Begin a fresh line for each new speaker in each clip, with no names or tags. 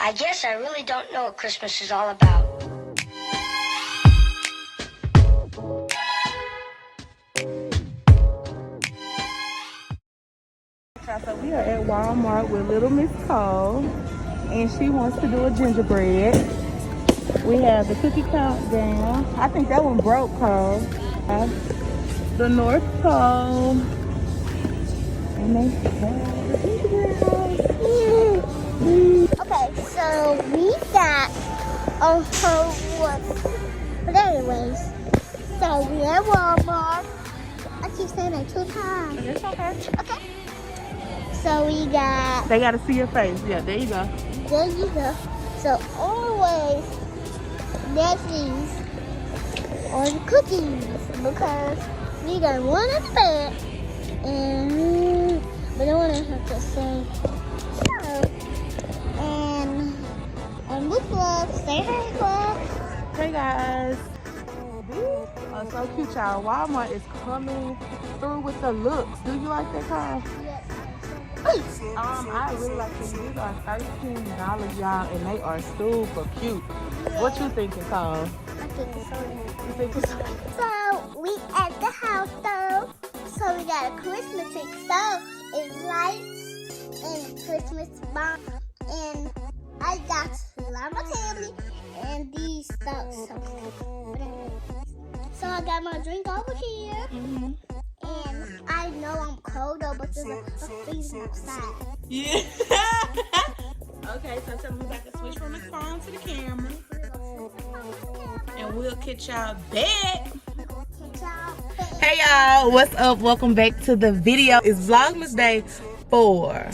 I guess I really don't know what Christmas is all about.
So we are at Walmart with little Miss Cole, and she wants to do a gingerbread. We have the cookie countdown. I think that one broke, Cole. The North Pole. And they have the gingerbread house.
Okay, so we got but anyways, so we at Walmart. I keep saying that 2 times.
It's okay.
Okay. So we got.
They gotta see your face. Yeah, there you go.
There you go. So always Bessie's or the cookies because we got one in the bed and we don't want to have to say so. And look love, say hi love.
Hey guys. Oh, so cute, y'all. Walmart is coming through with the looks. Do you like that car?
Yes.
I really like these. These are $13, y'all, and they are super cute. What you thinking, Cole?
I think it's so nice.
You think it's
So we at the house though. So we got a Christmas tree. So it's lights and Christmas bomb. And I got lava tablet and these stuff. So I got my drink over here. And I know I'm cold though, but there's a freezing outside.
Yeah. Okay, so tell me about to switch from the phone to the camera. And we'll catch y'all back. Hey y'all, what's up? Welcome back to the video. It's Vlogmas Day 4,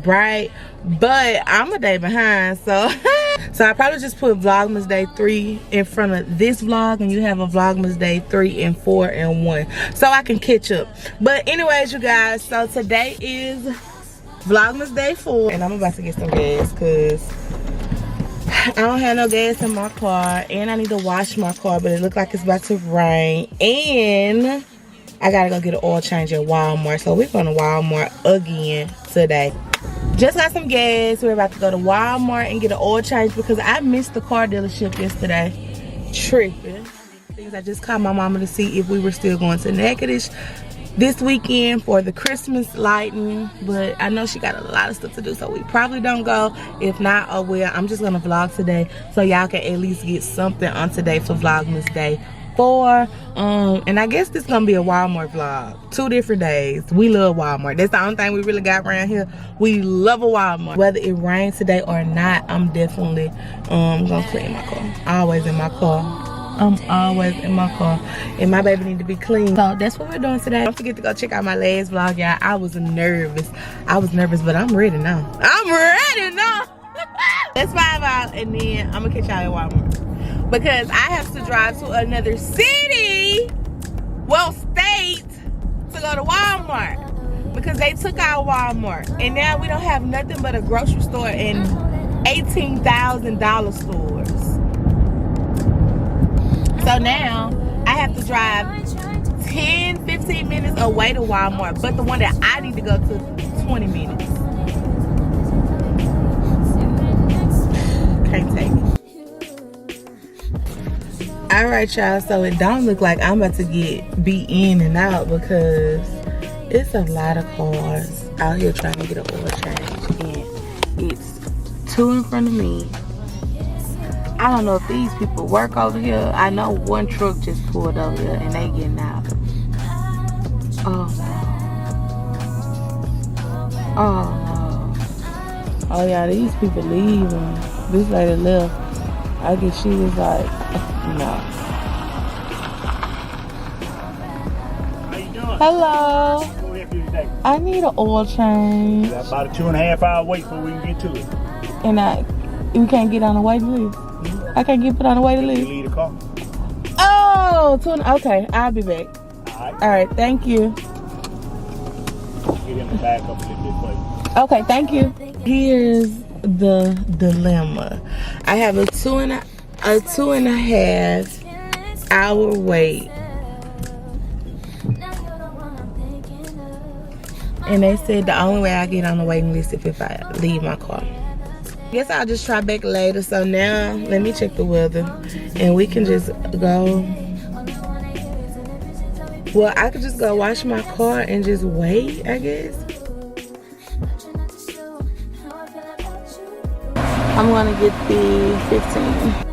right? But I'm a day behind, so I probably just put Vlogmas Day 3 in front of this vlog, and you have a Vlogmas Day 3 and 4 and 1, so I can catch up. But anyways, you guys, so today is Vlogmas Day 4, and I'm about to get some gas because I don't have no gas in my car, and I need to wash my car, but it looks like it's about to rain, and I gotta go get an oil change at Walmart. So we're going to Walmart again today. Just got some gas. We're about to go to Walmart and get an oil change because I missed the car dealership yesterday. Tripping. Things I just called my mama to see if we were still going to Natchitoches this weekend for the Christmas lighting, but I know she got a lot of stuff to do, so we probably don't go. If not, oh well, I'm just gonna vlog today so y'all can at least get something on today for Vlogmas Day 4. And I guess this is gonna be a Walmart vlog. 2 different days. We love Walmart. That's the only thing we really got around here. We love a Walmart. Whether it rains today or not, I'm definitely gonna clean my car. Always in my car. I'm always in my car, and my baby need to be clean. So that's what we're doing today. Don't forget to go check out my last vlog, y'all. I was nervous, but I'm ready now. I'm ready now. Let's vibe out, and then I'm gonna catch y'all at Walmart because I have to drive to another city, well, state, to go to Walmart because they took our Walmart, and now we don't have nothing but a grocery store and $18,000 stores. So now I have to drive 10-15 minutes away to Walmart, but the one that I need to go to is 20 minutes. Can't take it. Alright y'all, so it don't look like I'm about to be in and out because it's a lot of cars out here trying to get an oil change, and it's 2 in front of me. I don't know if these people work over here. I know one truck just pulled over here and they getting out. Oh no. Oh no. Oh yeah, these people leaving. This lady left. I guess she was like, no.
How you doing?
Hello.
What can we help you today?
I need an oil change.
Got about a 2.5 hour wait before we can get to it.
And we can't get on the waiting list. I can't get put on the waiting
You
list.
leave the car.
Oh, okay. I'll be back.
Alright.
All right, thank you.
Get him to back up a little bit for you.
Okay, thank you. Here's the dilemma. I have a 2.5 hour wait. And they said the only way I get on the waiting list is if I leave my car. Guess I'll just try back later. So now let me check the weather and we can just go. Well, I could just go wash my car and just wait, I guess. I'm gonna get the 15.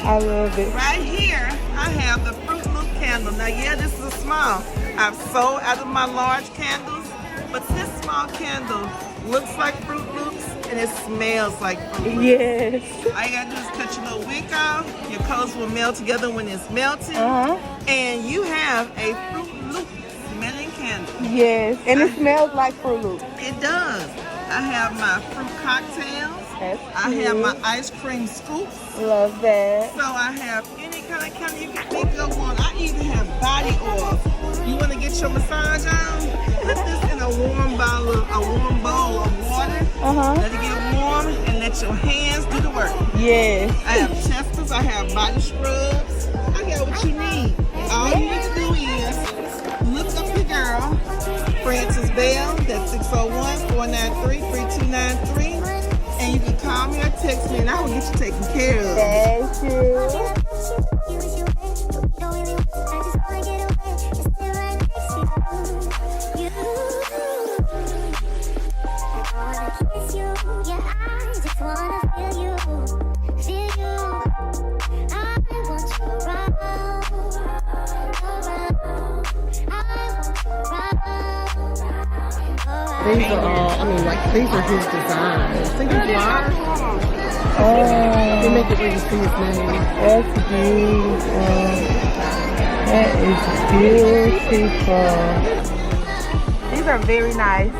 I love it.
Right here, I have the Fruit Loop candle. Now, yeah, this is a small. I've sold out of my large candles, but this small candle looks like Fruit Loops and it smells like Fruit Loops.
Yes.
All you gotta do is cut your little wick off. Your colors will melt together when it's melting. And you have a Fruit Loop smelling candle.
Yes, and it smells like Fruit Loops.
It does. I have my fruit cocktails. I have my ice cream scoops.
Love that.
So I have any kind of candle you can think of one. I even have body oil. You want to get your massage on? Put this in a warm bowl of water. Let it get warm and let your hands do the work.
Yes.
I have testers. I have body scrubs. I got what you need. All you need to do is look up your girl, Frances Bell. That's 601-493-3293. And you can call me or text me and I will get you taken care of.
Thank you.
These are all, these are his designs. See his lines? They make it where you see his name.
That's beautiful. That is beautiful. These are very nice.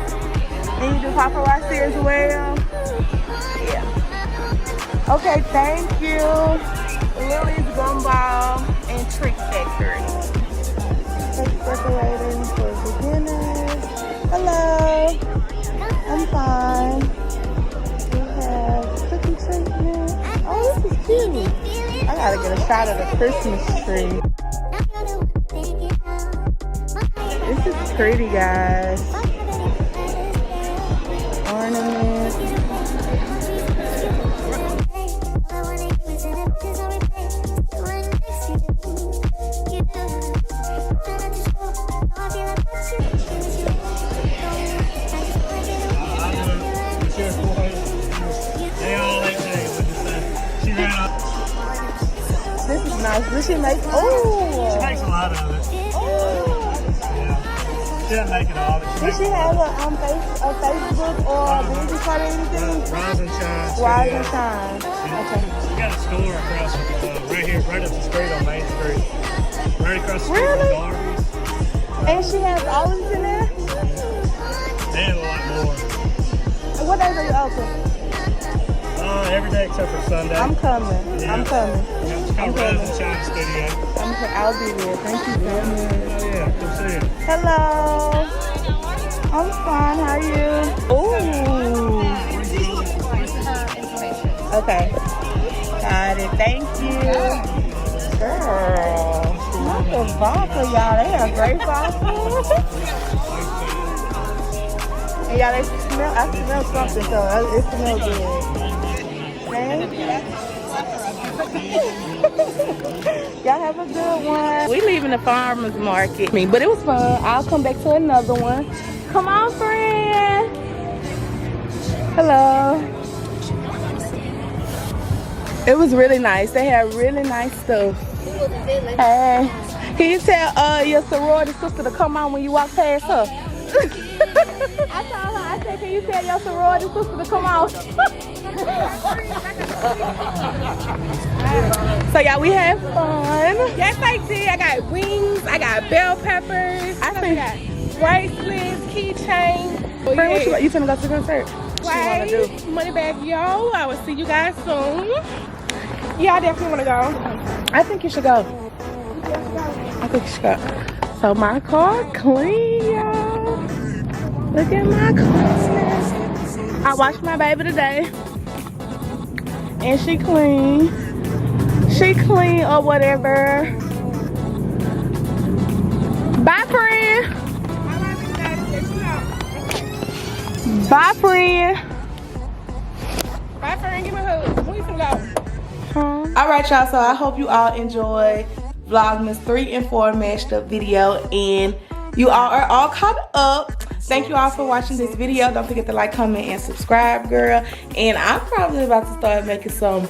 And you do paparazzi as well? Yeah. Okay, thank you. Lily's Gumball and Trick Factory. Cake decorating for beginners. Hello. I'm fine. We have cookie treatment. Oh, this is cute. I gotta get a shot of the Christmas tree. This is pretty, guys. Ornament. This is nice. Does she make? Oh.
She makes a lot of it.
Oh.
Yeah. She doesn't make it all.
Does she have a Facebook or a business card or anything?
Rise and Shine.
Rise and Shine. Okay.
We got a store across right here, right up the street on Main Street. Right across the street
Really?
from Darby's.
And she has olives in there?
And a lot more.
And what days are you open?
Every day except for Sunday.
I'm coming.
Yeah.
I'm coming.
Yeah, it's called Rise and Shine Studio.
I'll be there. Thank you very much.
Oh yeah, come see you.
Hello. I'm fine. How are you? Ooh. Okay. Got it. Thank you. Girl. Not the vodka, y'all. They have great vodka. And y'all, they smell. I smell something, so it smells good. Thank you. Y'all have a good one. We leaving the farmer's market. But it was fun. I'll come back to another one. Come on, friend. Hello. It was really nice. They had really nice stuff. Hey. Can you tell your sorority sister to come on when you walk past her? I told her, I said, can you tell your sorority sister to come on? So y'all, we had fun. Yes, I did. I got wings. I got bell peppers. I got bracelets, keychains. Friend, what you finna go to the concert? Right. Money back, yo. I will see you guys soon. Yeah, I definitely want to go. I think you should go. I think you should go. So my car clean, y'all. Look at my cleanness. I washed my baby today. And she clean. She clean or whatever. Bye, friend. Bye, friend. Bye, friend. Give me a hug. Where you finna go? All right, y'all. So I hope you all enjoy Vlogmas 3 and 4 mashed up video, and you all are all caught up. Thank you all for watching this video. Don't forget to like, comment, and subscribe, girl. And I'm probably about to start making some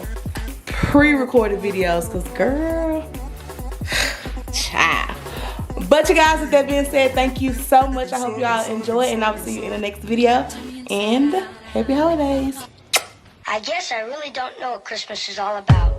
pre-recorded videos, because, girl, child. But you guys, with that being said, thank you so much. I hope you all enjoy, and I will see you in the next video. And happy holidays.
I guess I really don't know what Christmas is all about.